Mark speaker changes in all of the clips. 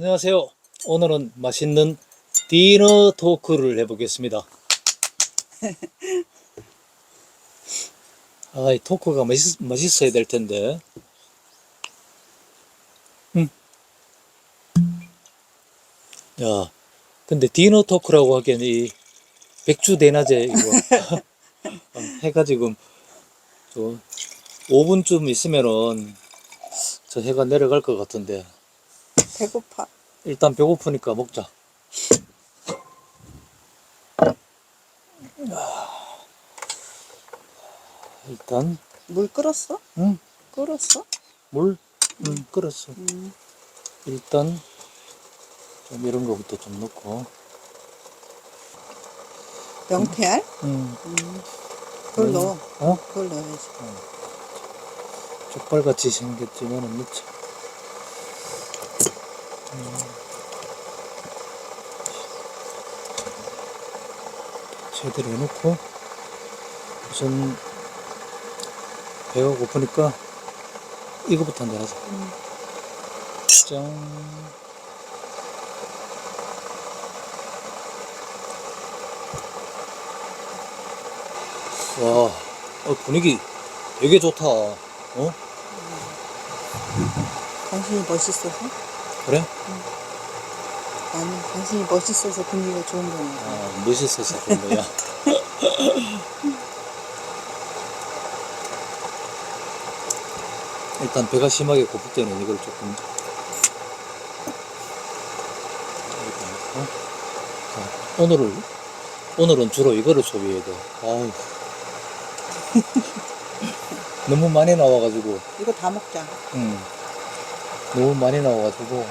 Speaker 1: 안녕하세요. 오늘은 맛있는 디너 토크를 해보겠습니다. 이 토크가 맛있어야 될 텐데. 야, 근데 디너 토크라고 하기엔 이 백주 대낮에 이거 해가 지금 저 5분쯤 있으면은 저 해가 내려갈 것 같은데
Speaker 2: 배고파.
Speaker 1: 일단 배고프니까 먹자. 일단
Speaker 2: 물 끓었어?
Speaker 1: 응,
Speaker 2: 끓었어?
Speaker 1: 물 끓었어.
Speaker 2: 음.
Speaker 1: 일단 좀 이런 거부터 좀 넣고.
Speaker 2: 명태알? 그걸 넣어.
Speaker 1: 어?
Speaker 2: 그걸 넣어야지.
Speaker 1: 족발같이 생겼지만은 넣자. 제대로 해놓고 우선 배가 고프니까 이거부터 한번 하자. 짠. 와, 분위기 되게 좋다.
Speaker 2: 당신이 멋있어서?
Speaker 1: 그래?
Speaker 2: 아니, 당신이 멋있어서 분위기가 좋은 거야.
Speaker 1: 멋있어서 그런 거야. 일단 배가 심하게 고플 때는 이걸 조금 이렇게 넣고. 자, 오늘은 주로 이거를 소비해야 돼. 아우. 너무 많이 나와가지고.
Speaker 2: 이거 다 먹자.
Speaker 1: 너무 많이 나와가지고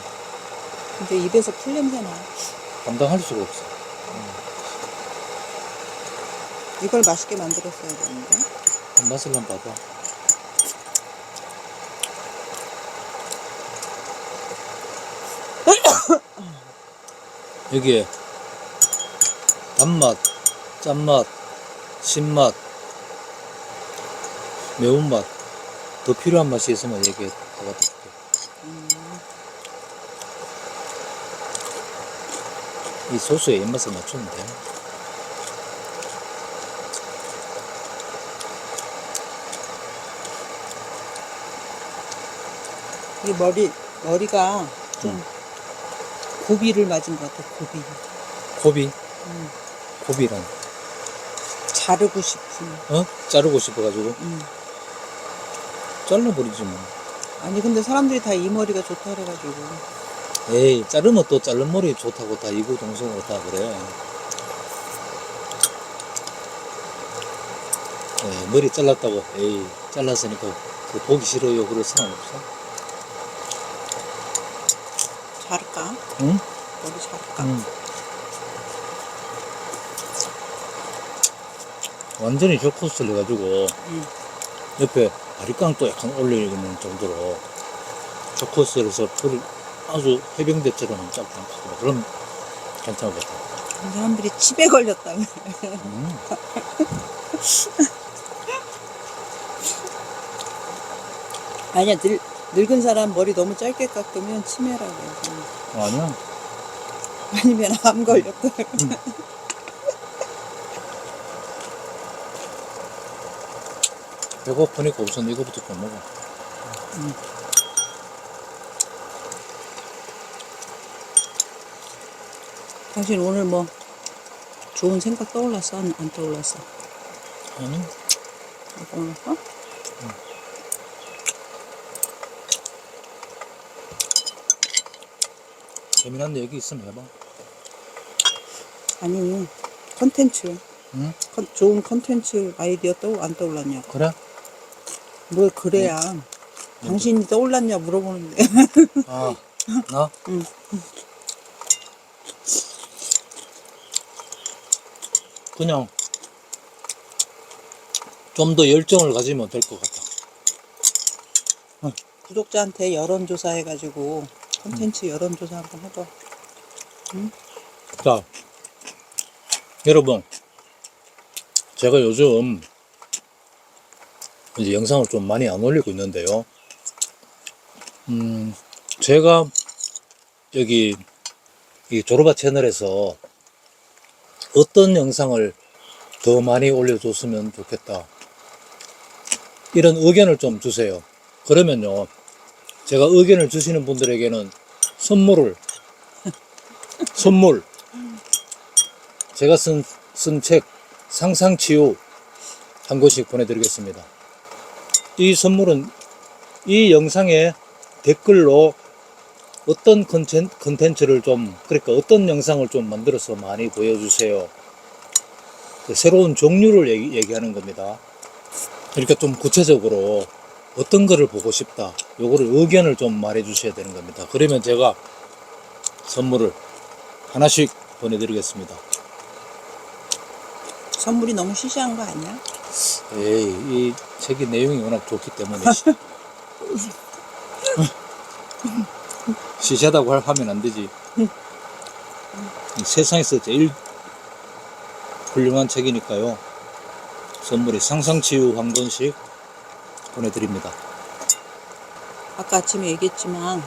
Speaker 2: 근데 입에서 풀 냄새 나.
Speaker 1: 감당할 수가 없어.
Speaker 2: 이걸 맛있게 만들었어야 되는데.
Speaker 1: 맛을 한번 봐봐. 여기에 단맛, 짠맛, 신맛, 매운맛 더 필요한 맛이 있으면 얘기해. 더 갖다 줄게. 이 소스의 입맛을 맞추면 돼.
Speaker 2: 이 머리가 좀 고비를 맞은 것 같아, 고비.
Speaker 1: 고비? 고비란?
Speaker 2: 자르고 싶은.
Speaker 1: 자르고 싶어가지고? 잘라버리지 뭐.
Speaker 2: 아니, 근데 사람들이 다 이 머리가 좋다 그래가지고.
Speaker 1: 에이, 자르면 또 자른 머리 좋다고 다 이구동성으로 다 그래. 에이, 머리 잘랐다고, 에이, 잘랐으니까 그 보기 싫어요. 그럴 사람 없어.
Speaker 2: 자를까?
Speaker 1: 응?
Speaker 2: 머리 자를까?
Speaker 1: 완전히 쇼코스를 해가지고, 옆에 바리깡도 약간 올리는 정도로 쇼코스를 해서 풀을 아주 해병대처럼 쫙 담고, 그럼 괜찮을 것 같아.
Speaker 2: 사람들이 칩에 걸렸다 그래. 아니야, 늙은 사람 머리 너무 짧게 깎으면 치매라고 해.
Speaker 1: 아니야.
Speaker 2: 아니면 암 걸렸다.
Speaker 1: 배고프니까 우선 이거부터 좀 먹어.
Speaker 2: 당신 오늘 뭐 좋은 생각 떠올랐어? 안 떠올랐어?
Speaker 1: 아니?
Speaker 2: 안 떠올랐어?
Speaker 1: 재미난 얘기 있으면 해봐.
Speaker 2: 아니, 컨텐츠.
Speaker 1: 응?
Speaker 2: 좋은 컨텐츠 아이디어 안 떠올랐냐?
Speaker 1: 그래?
Speaker 2: 뭘 그래야. 당신이 떠올랐냐 물어보는데.
Speaker 1: 나?
Speaker 2: 응.
Speaker 1: 그냥 좀 더 열정을 가지면 될 것 같아.
Speaker 2: 구독자한테 여론조사 해가지고 컨텐츠 여론조사 한번 해봐.
Speaker 1: 자, 여러분, 제가 요즘 이제 영상을 좀 많이 안 올리고 있는데요. 제가 여기 이 조르바 채널에서 어떤 영상을 더 많이 올려줬으면 좋겠다. 이런 의견을 좀 주세요. 그러면요, 제가 의견을 주시는 분들에게는 선물, 제가 쓴 책, 상상치유 한 권씩 보내드리겠습니다. 이 선물은 이 영상에 댓글로 어떤 컨텐츠를 좀, 그러니까 어떤 영상을 좀 만들어서 많이 보여주세요. 새로운 종류를 얘기하는 겁니다. 그러니까 좀 구체적으로 어떤 거를 보고 싶다. 요거를 의견을 좀 말해 주셔야 되는 겁니다. 그러면 제가 선물을 하나씩 보내드리겠습니다.
Speaker 2: 선물이 너무 시시한 거 아니야?
Speaker 1: 에이, 이 책이 내용이 워낙 좋기 때문에 시시하다고 하면 안 되지. 이 세상에서 제일 훌륭한 책이니까요. 선물이 상상치유 한 권씩 보내드립니다.
Speaker 2: 아까 아침에 얘기했지만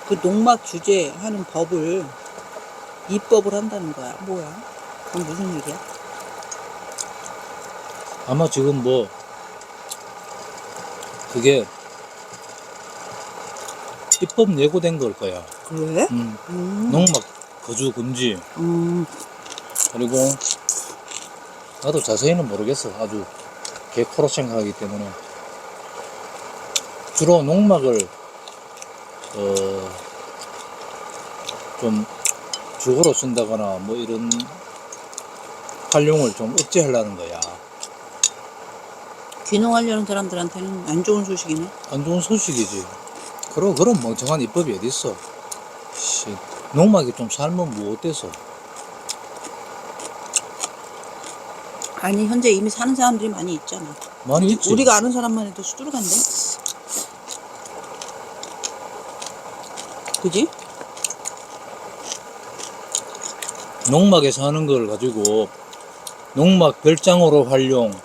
Speaker 2: 그 농막 규제하는 법을 입법을 한다는 거야. 뭐야? 그건 무슨 일이야?
Speaker 1: 아마 지금 뭐 그게 입법 예고된 걸 거야.
Speaker 2: 그래?
Speaker 1: 농막 거주 금지. 그리고 나도 자세히는 모르겠어. 아주 개코로 생각하기 때문에 주로 농막을 좀 주거로 쓴다거나 뭐 이런 활용을 좀 억제하려는 거야.
Speaker 2: 귀농하려는 사람들한테는 안 좋은 소식이네.
Speaker 1: 안 좋은 소식이지. 그런 멍청한 입법이 어딨어. 농막이 좀 살면 뭐 어때서.
Speaker 2: 아니 현재 이미 사는 사람들이 많이 있잖아.
Speaker 1: 많이 있지.
Speaker 2: 우리가 아는 사람만 해도 수두룩한데. 그지?
Speaker 1: 농막에 사는 걸 가지고 농막 별장으로 활용,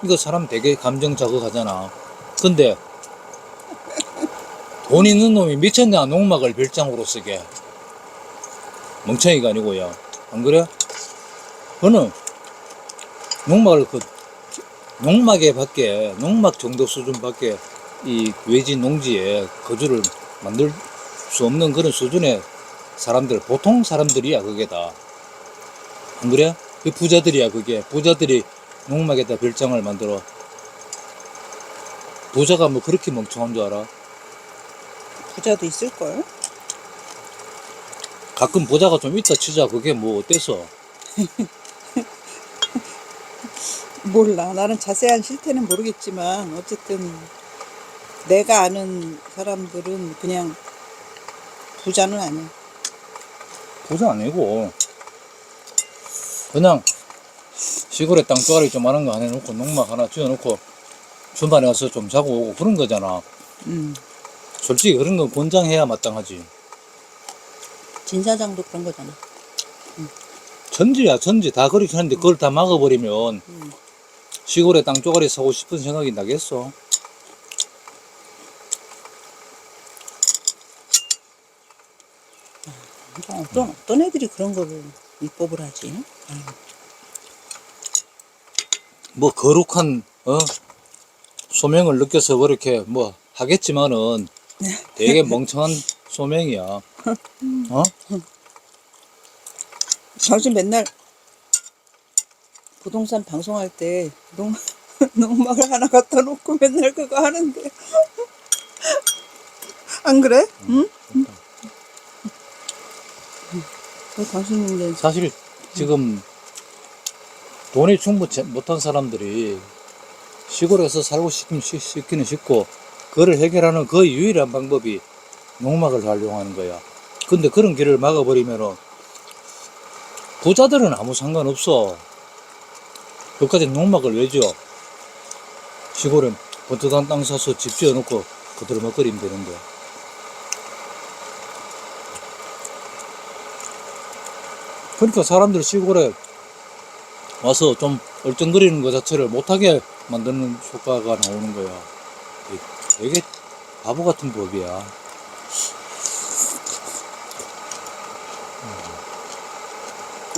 Speaker 1: 이거 사람 되게 감정 자극하잖아. 근데 돈 있는 놈이 미쳤냐, 농막을 별장으로 쓰게. 멍청이가 아니고요. 안 그래? 그는 농막을 농막에 밖에, 농막 정도 수준밖에 이 외지 농지에 거주를 만들 수 없는 그런 수준의 사람들, 보통 사람들이야 그게 다. 안 그래? 그 부자들이야 그게. 부자들이 농막에다 별장을 만들어. 부자가 뭐 그렇게 멍청한 줄 알아?
Speaker 2: 부자도 있을걸?
Speaker 1: 가끔 부자가 좀 있다 치자. 그게 뭐 어때서?
Speaker 2: 몰라. 나는 자세한 실태는 모르겠지만 어쨌든 내가 아는 사람들은 그냥 부자는 아니야.
Speaker 1: 부자 아니고 그냥 시골에 땅조가리 좀 많은 거 하나 해놓고 농막 하나 지어놓고 주말에 와서 좀 자고 오고 그런 거잖아. 솔직히 그런 건 권장해야 마땅하지.
Speaker 2: 진사장도 그런 거잖아.
Speaker 1: 천지야 천지. 다 그렇게 하는데 그걸 다 막아버리면 시골에 땅조가리 사고 싶은 생각이 나겠어?
Speaker 2: 그러니까 어떤 애들이 그런 거를 입법을 하지?
Speaker 1: 뭐 거룩한 소명을 느껴서 그렇게 뭐 하겠지만은 되게 멍청한 소명이야. 어?
Speaker 2: 사실 맨날 부동산 방송할 때 농막을 하나 갖다 놓고 맨날 그거 하는데 안 그래? 응? 당신인데
Speaker 1: 사실 지금 돈이 충분치 못한 사람들이 시골에서 살고 싶기는 싶고 그걸 해결하는 그 유일한 방법이 농막을 활용하는 거야. 근데 그런 길을 막아버리면은 부자들은 아무 상관없어. 그까지 농막을 왜 지어? 시골에 번듯한 땅 사서 집 지어놓고 그대로 먹거리면 되는데. 그러니까 사람들 시골에 와서 좀 얼쩡거리는 것 자체를 못하게 만드는 효과가 나오는 거야. 되게 바보 같은 법이야.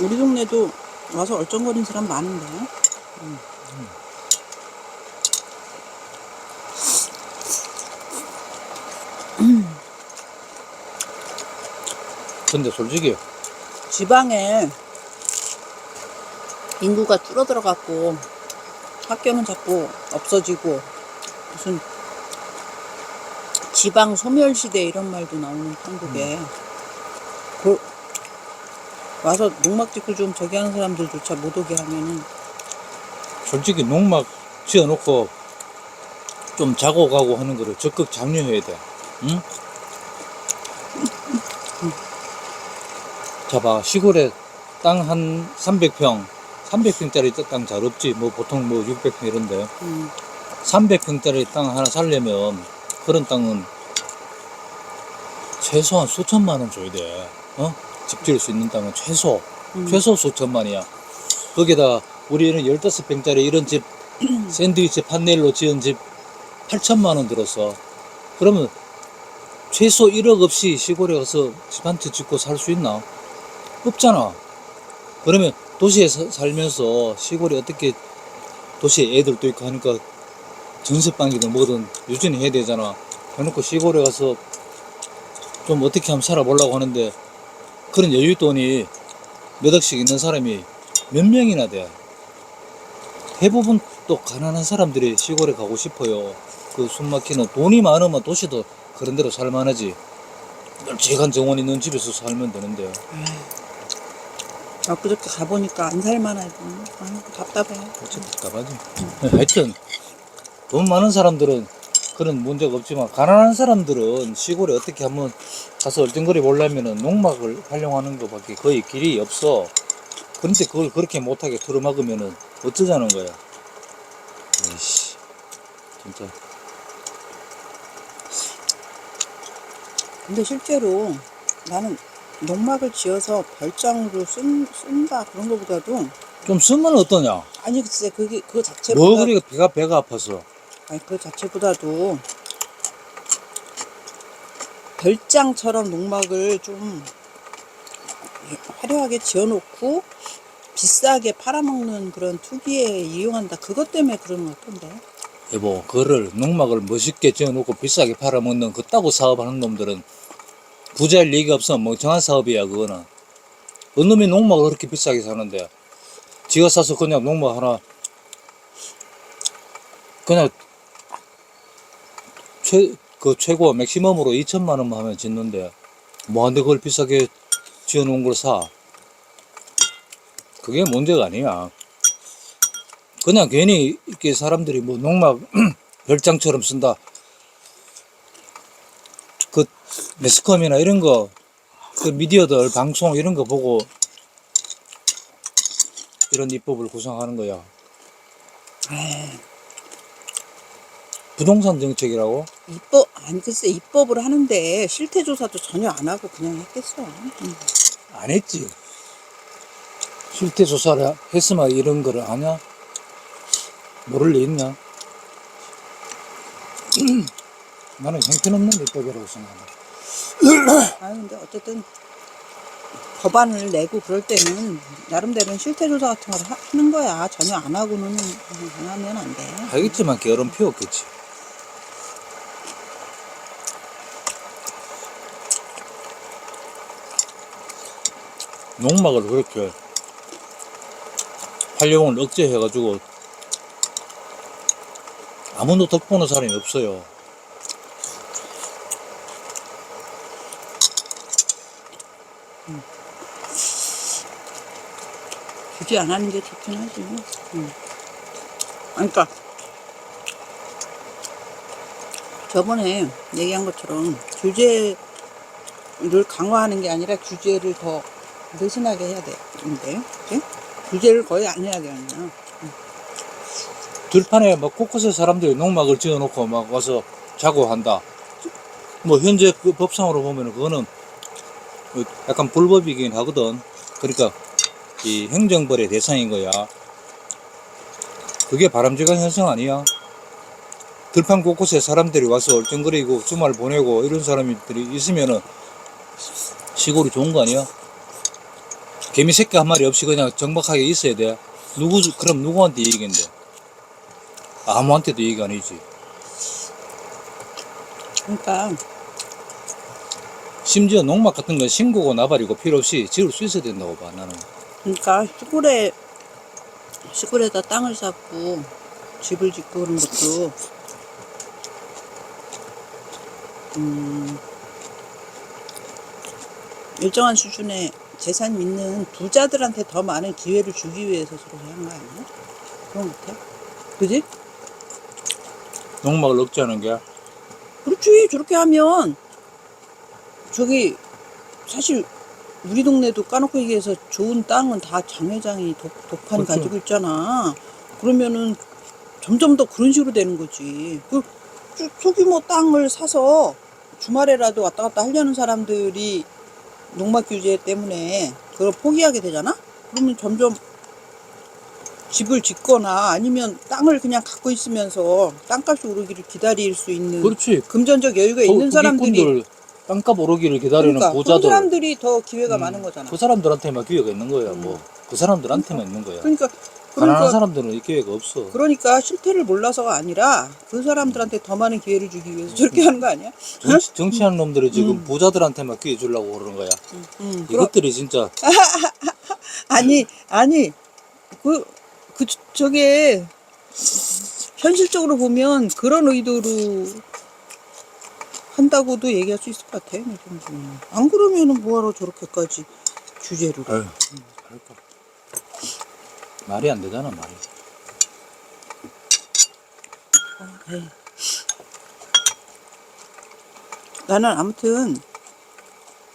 Speaker 2: 우리 동네도 와서 얼쩡거리는 사람 많은데.
Speaker 1: 근데 솔직히
Speaker 2: 지방에 인구가 줄어들어갖고 학교는 자꾸 없어지고 무슨 지방 소멸시대 이런 말도 나오는 한국에 와서 농막 짓고 좀 저기 하는 사람들조차 못 오게 하면은
Speaker 1: 솔직히 농막 지어놓고 좀 자고 가고 하는 거를 적극 장려해야 돼. 응? 자봐, 시골에 땅 한 300평, 300평짜리 땅 잘 없지. 뭐 보통 뭐 600평 이런데. 300평짜리 땅 하나 살려면 그런 땅은 최소한 수천만 원 줘야 돼. 어? 집 지을 수 있는 땅은 최소 수천만이야. 거기다 우리는 15평짜리 이런 집 샌드위치 판넬로 지은 집 8천만 원 들었어. 그러면 최소 1억 없이 시골에 가서 집 한 채 짓고 살 수 있나? 없잖아. 그러면 도시에 살면서 시골에 어떻게 도시에 애들도 있고 하니까 전세방이든 뭐든 유지는 해야 되잖아. 해놓고 시골에 가서 좀 어떻게 하면 살아보려고 하는데 그런 여윳돈이 몇 억씩 있는 사람이 몇 명이나 돼. 대부분 또 가난한 사람들이 시골에 가고 싶어요. 그 숨막히는 돈이 많으면 도시도 그런 대로 살만하지. 널찍한 정원 있는 집에서 살면 되는데.
Speaker 2: 그저께 가보니까 안 살만하고 답답해.
Speaker 1: 어차피 답답하지. 하여튼 돈 많은 사람들은 그런 문제가 없지만 가난한 사람들은 시골에 어떻게 한번 가서 얼쩡거리 보려면은 농막을 활용하는 것밖에 거의 길이 없어. 그런데 그걸 그렇게 못하게 틀어막으면은 어쩌자는 거야. 에이씨, 진짜.
Speaker 2: 근데 실제로 나는 농막을 지어서 별장으로 쓴다 그런 거보다도
Speaker 1: 좀 쓰면 어떠냐?
Speaker 2: 아니 글쎄 그거 자체보다
Speaker 1: 뭐 그리 배가 아파서.
Speaker 2: 아니 그 자체보다도 별장처럼 농막을 좀 화려하게 지어놓고 비싸게 팔아먹는 그런 투기에 이용한다. 그것 때문에 그러는 것 같던데.
Speaker 1: 여보, 그거를 농막을 멋있게 지어놓고 비싸게 팔아먹는 그따구 사업하는 놈들은 부자일 리가 없어. 멍청한 사업이야 그거는. 어느 놈이 농막을 그렇게 비싸게 사는데 지가 사서 그냥 농막 하나 그냥 최고 맥시멈으로 2천만 원만 하면 짓는데 뭐한데 그걸 비싸게 지어놓은 걸 사. 그게 문제가 아니야. 그냥 괜히 이렇게 사람들이 뭐 농막 별장처럼 쓴다. 그 매스컴이나 이런 거, 그 미디어들 방송 이런 거 보고 이런 입법을 구상하는 거야. 부동산 정책이라고?
Speaker 2: 아니 글쎄 입법을 하는데 실태 조사도 전혀 안 하고 그냥 했겠어.
Speaker 1: 안 했지. 실태 조사를 했으면 이런 거를 아냐? 모를 리 있냐? 나는 형편없는 입법이라고 생각한다.
Speaker 2: 아니 근데 어쨌든 법안을 내고 그럴 때는 나름대로는 실태 조사 같은 걸 하는 거야. 전혀 안 하고는 안 하면 안 돼.
Speaker 1: 하겠지만 게으름 피웠겠지. 농막을 그렇게 활용을 억제해가지고 아무도 덕보는 사람이 없어요.
Speaker 2: 규제 안 하는 게 좋긴 하지. 그러니까 저번에 얘기한 것처럼 규제를 강화하는 게 아니라 규제를 더 느슨하게 해야 되는데, 그치? 규제를 거의 안 해야 되는
Speaker 1: 들판에 막 곳곳에 사람들이 농막을 지어놓고 막 와서 자고 한다. 뭐 현재 그 법상으로 보면 그거는 약간 불법이긴 하거든. 그러니까 이 행정벌의 대상인 거야. 그게 바람직한 현상 아니야? 들판 곳곳에 사람들이 와서 얼쩡거리고 주말 보내고 이런 사람들이 있으면은 시골이 좋은 거 아니야? 개미 새끼 한 마리 없이 그냥 정박하게 있어야 돼. 그럼 누구한테 얘기인데? 아무한테도 얘기 아니지.
Speaker 2: 그러니까
Speaker 1: 심지어 농막 같은 건 신고고 나발이고 필요 없이 지을 수 있어야 된다고 봐, 나는.
Speaker 2: 그러니까 시골에다 땅을 사고 집을 짓고 그런 것도 일정한 수준의 재산이 있는 부자들한테 더 많은 기회를 주기 위해서 저렇게 하는 거 아니야? 그런 것 같아. 그지?
Speaker 1: 농막을 억제하는 게.
Speaker 2: 그렇지. 저렇게 하면 저기 사실 우리 동네도 까놓고 얘기해서 좋은 땅은 다 장 회장이 독판
Speaker 1: 그렇죠.
Speaker 2: 가지고 있잖아. 그러면은 점점 더 그런 식으로 되는 거지. 소규모 땅을 사서 주말에라도 왔다 갔다 하려는 사람들이 농막 규제 때문에 그걸 포기하게 되잖아? 그러면 점점 집을 짓거나 아니면 땅을 그냥 갖고 있으면서 땅값이 오르기를 기다릴 수 있는
Speaker 1: 그렇지.
Speaker 2: 금전적 여유가 있는 사람들이,
Speaker 1: 부귀꾼들 땅값 오르기를 기다리는
Speaker 2: 그러니까 그런
Speaker 1: 부자들.
Speaker 2: 사람들이 더 기회가 많은 거잖아.
Speaker 1: 그 사람들한테만 기회가 있는 거야, 뭐. 그 사람들한테만 있는 거야.
Speaker 2: 그러니까
Speaker 1: 가난한 사람들은 이 기회가 없어.
Speaker 2: 그러니까 실태를 몰라서가 아니라 그 사람들한테 더 많은 기회를 주기 위해서 저렇게 하는 거 아니야?
Speaker 1: 정치하는 놈들이 지금 부자들한테만 기회 주려고 그러는 거야.
Speaker 2: 그럼
Speaker 1: 이것들이 진짜.
Speaker 2: 아니 저게 현실적으로 보면 그런 의도로 한다고도 얘기할 수 있을 것 같아. 이 정도는. 안 그러면은 뭐하러 저렇게까지 규제를 해?
Speaker 1: 아유, 그러니까. 말이 안 되잖아, 말이.
Speaker 2: 에이. 나는 아무튼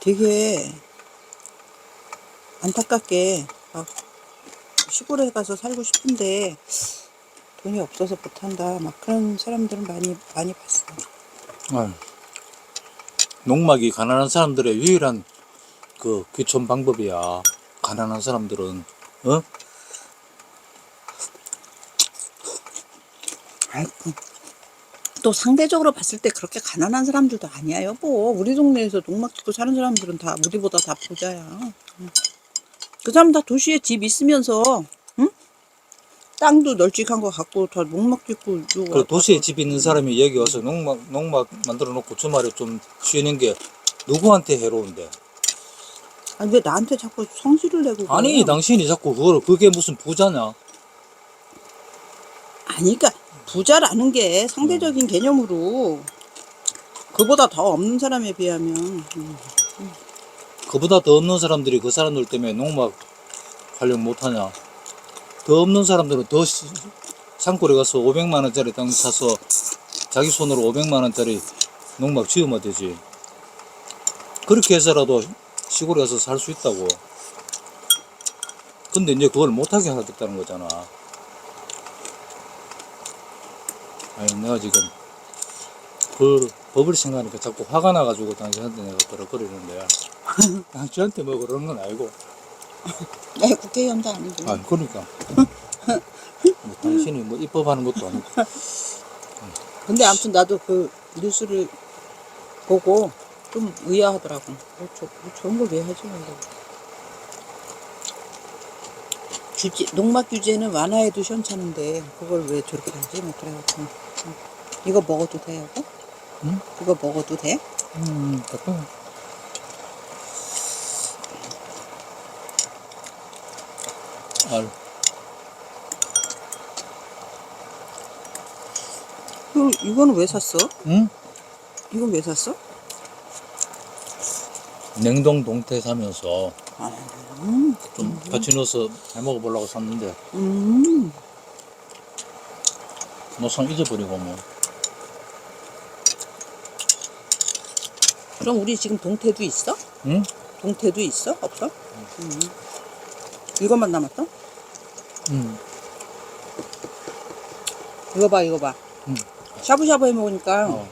Speaker 2: 되게 안타깝게 막 시골에 가서 살고 싶은데 돈이 없어서 못한다 막 그런 사람들은 많이 봤어.
Speaker 1: 아유. 농막이 가난한 사람들의 유일한 그 귀촌 방법이야. 가난한 사람들은, 어?
Speaker 2: 아이고, 또 상대적으로 봤을 때 그렇게 가난한 사람들도 아니야 여보. 우리 동네에서 농막 짓고 사는 사람들은 다 우리보다 다 부자야. 그 사람 다 도시에 집 있으면서 응? 땅도 널찍한 거 갖고 다 농막 짓고
Speaker 1: 그 도시에 집 있는 사람이 여기 와서 농막 만들어 놓고 주말에 좀 쉬는 게 누구한테 해로운데?
Speaker 2: 아니 왜 나한테 자꾸 성질을 내고 그래?
Speaker 1: 아니, 당신이 자꾸 그게 무슨 부자냐?
Speaker 2: 아니 그러니까 부자라는 게 상대적인 개념으로 그보다 더 없는 사람에 비하면
Speaker 1: 그보다 더 없는 사람들이 그 사람들 때문에 농막 활용 못하냐? 더 없는 사람들은 더 산골에 가서 500만 원짜리 땅 사서 자기 손으로 500만 원짜리 농막 지으면 되지. 그렇게 해서라도 시골에 가서 살 수 있다고. 근데 이제 그걸 못하게 하겠다는 거잖아. 아니, 내가 지금 그 법을 생각하니까 자꾸 화가 나가지고 당신한테 내가 그러는데 당신한테 뭐 그러는 건 아니고.
Speaker 2: 내 국회의원도 아니고.
Speaker 1: 아, 그러니까. 뭐 당신이 뭐 입법하는 것도 아니고.
Speaker 2: 근데 아무튼 나도 그 뉴스를 보고 좀 의아하더라고. 저런 걸 왜 하지? 농막 규제는 완화해도 시원찮은데 그걸 왜 저렇게 하지? 뭐 그래가지고. 이거 먹어도 돼요?
Speaker 1: 응?
Speaker 2: 이거 먹어도 돼?
Speaker 1: 잠깐. 알.
Speaker 2: 이거는 왜 샀어?
Speaker 1: 응?
Speaker 2: 이건 왜 샀어?
Speaker 1: 냉동 동태 사면서
Speaker 2: 음,
Speaker 1: 좀 같이 넣어서 해 먹어보려고 샀는데 막상 잊어버리고 뭐.
Speaker 2: 그럼 우리 지금 동태도 있어?
Speaker 1: 응?
Speaker 2: 동태도 있어? 없어? 이것만 남았어?
Speaker 1: 응.
Speaker 2: 이거 봐, 이거 봐. 샤브샤브 해 먹으니까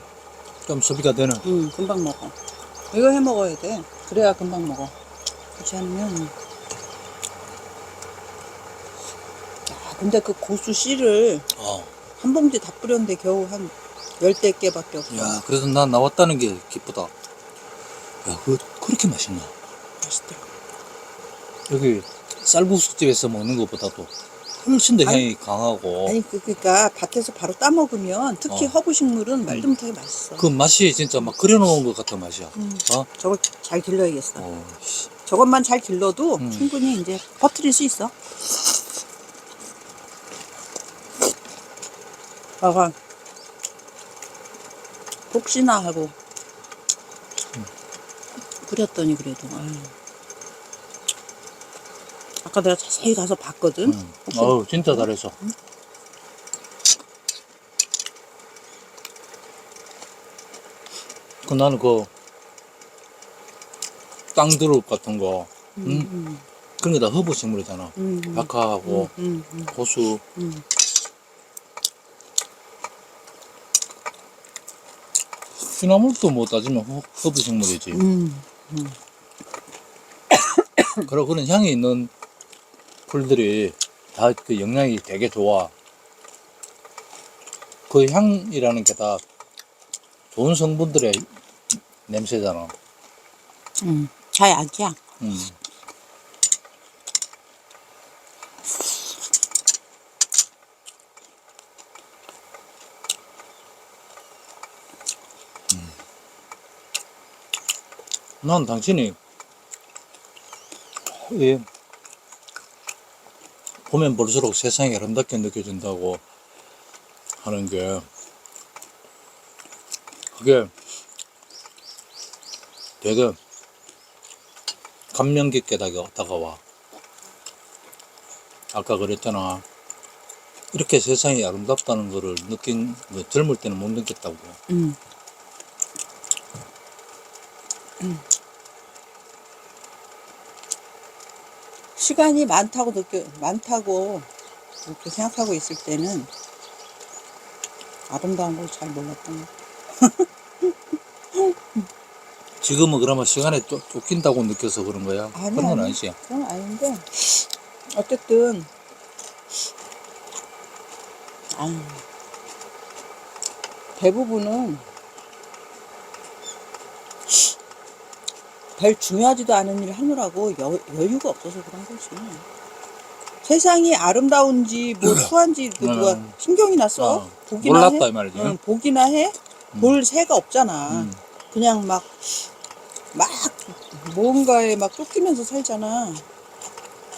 Speaker 1: 좀 소비가 되는.
Speaker 2: 금방 먹어. 이거 해 먹어야 돼. 그래야 금방 먹어. 그렇지 않으면. 야, 근데 그 고수 씨를 한 봉지 다 뿌렸는데 겨우 한 10대 개밖에 없어.
Speaker 1: 야, 그래서 난 나왔다는 게 기쁘다. 야, 그렇게 맛있나?
Speaker 2: 맛있더라.
Speaker 1: 여기 쌀국수집에서 먹는 것보다도 훨씬 더
Speaker 2: 아니,
Speaker 1: 향이 강하고
Speaker 2: 아니 그러니까 밭에서 바로 따 먹으면 특히
Speaker 1: 어.
Speaker 2: 허브 식물은 말도 못하게 맛있어.
Speaker 1: 그 맛이 진짜 막 끓여놓은 것 같은 맛이야. 어?
Speaker 2: 저걸 잘 길러야겠어.
Speaker 1: 씨.
Speaker 2: 저것만 잘 길러도
Speaker 1: 음.
Speaker 2: 충분히 이제 퍼뜨릴 수 있어. 봐봐. 혹시나 하고 끓였더니 그래도 아유. 아까 내가 자세히 가서 봤거든. 혹시
Speaker 1: 어우, 진짜 잘했어. 그 나는 그 땅두릅 같은 거, 그런 게 다 허브 식물이잖아. 박하하고 고수. 시나몬도 뭐 따지면 허브 식물이지. 그리고 그런 향이 있는 풀들이 다 그 영양이 되게 좋아. 그 향이라는 게 다 좋은 성분들의 냄새잖아.
Speaker 2: 다 약이야.
Speaker 1: 난 당신이 예, 보면 볼수록 세상이 아름답게 느껴진다고 하는 게 그게 되게 감명 깊게 다가와. 아까 그랬잖아. 이렇게 세상이 아름답다는 거를 느낀, 젊을 때는 못 느꼈다고.
Speaker 2: 시간이 많다고 이렇게 생각하고 있을 때는 아름다운 걸 잘 몰랐던 거.
Speaker 1: 지금은 그러면 시간에 쫓긴다고 느껴서 그런 거야?
Speaker 2: 아니,
Speaker 1: 그런 건
Speaker 2: 아니.
Speaker 1: 아니지.
Speaker 2: 그건 아닌데 어쨌든 아유, 대부분은 별 중요하지도 않은 일 하느라고 여유가 없어서 그런 거지. 세상이 아름다운지 뭐 수한지 그 누가 신경이 났어? 보기나
Speaker 1: 몰랐다
Speaker 2: 해?
Speaker 1: 이 말이지.
Speaker 2: 응, 보기나 해? 볼 새가 없잖아. 그냥 막 뭔가에 막 쫓기면서 살잖아.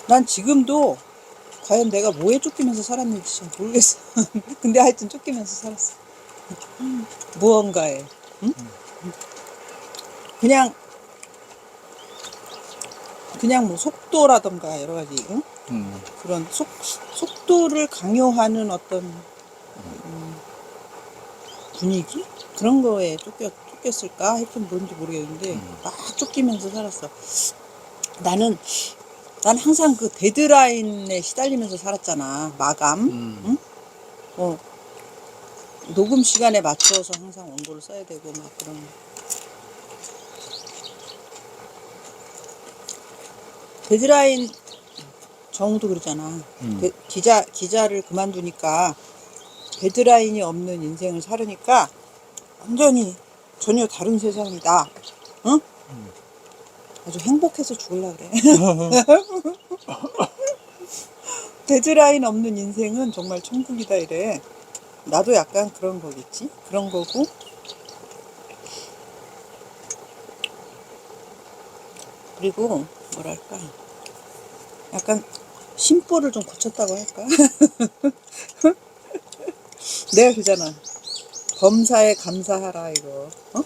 Speaker 2: 난 지금도 과연 내가 뭐에 쫓기면서 살았는지 잘 모르겠어. 근데 하여튼 쫓기면서 살았어. 무언가에. 응? 그냥 뭐 속도라던가 여러 가지 그런 속도를 강요하는 어떤 분위기 그런 거에 쫓겼을까? 하여튼 뭔지 모르겠는데 막 쫓기면서 살았어. 난 항상 그 데드라인에 시달리면서 살았잖아. 마감. 응? 녹음 시간에 맞춰서 항상 원고를 써야 되고 막 그런. 데드라인 정우도 그러잖아. 기자를 그만두니까 데드라인이 없는 인생을 살으니까 완전히 전혀 다른 세상이다. 응? 아주 행복해서 죽을라 그래. 데드라인 없는 인생은 정말 천국이다 이래. 나도 약간 그런 거겠지. 그런 거고. 그리고 뭐랄까 약간 심보를 좀 고쳤다고 할까? 내가 그러잖아. 범사에 감사하라 이거. 어?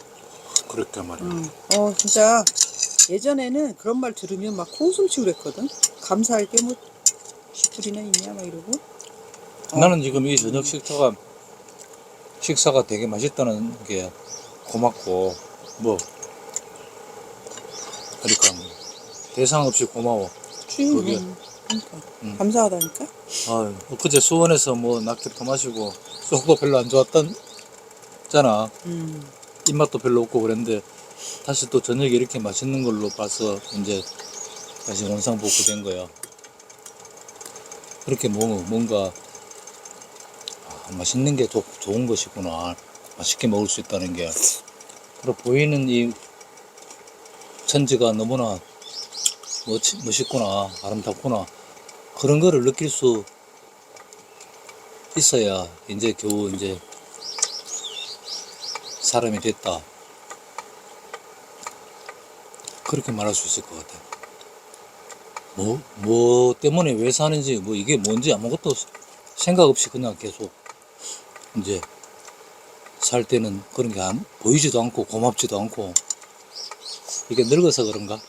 Speaker 1: 그렇게 말이야.
Speaker 2: 진짜 예전에는 그런 말 들으면 막 코웃음 치고 그랬거든. 감사할 게 뭐 쥐뿔이나 있냐 막 이러고.
Speaker 1: 나는 지금 이 저녁 식사가 되게 맛있다는 게 고맙고, 뭐, 그러니까 대상 없이 고마워. 그게.
Speaker 2: 그러니까 감사하다니까.
Speaker 1: 아유, 그제 수원에서 뭐 낙엽도 마시고, 속도 별로 안 좋았잖아. 입맛도 별로 없고 그랬는데, 다시 또 저녁에 이렇게 맛있는 걸로 봐서 이제 다시 원상복구된 거야. 그렇게 뭔가 맛있는 게 좋은 것이구나. 맛있게 먹을 수 있다는 게. 그리고 보이는 이 천지가 너무나 멋있구나, 아름답구나. 그런 거를 느낄 수 있어야 이제 겨우 이제 사람이 됐다. 그렇게 말할 수 있을 것 같아. 뭐 때문에 왜 사는지, 뭐 이게 뭔지 아무것도 생각 없이 그냥 계속 이제 살 때는 그런 게 보이지도 않고 고맙지도 않고, 이게 늙어서 그런가?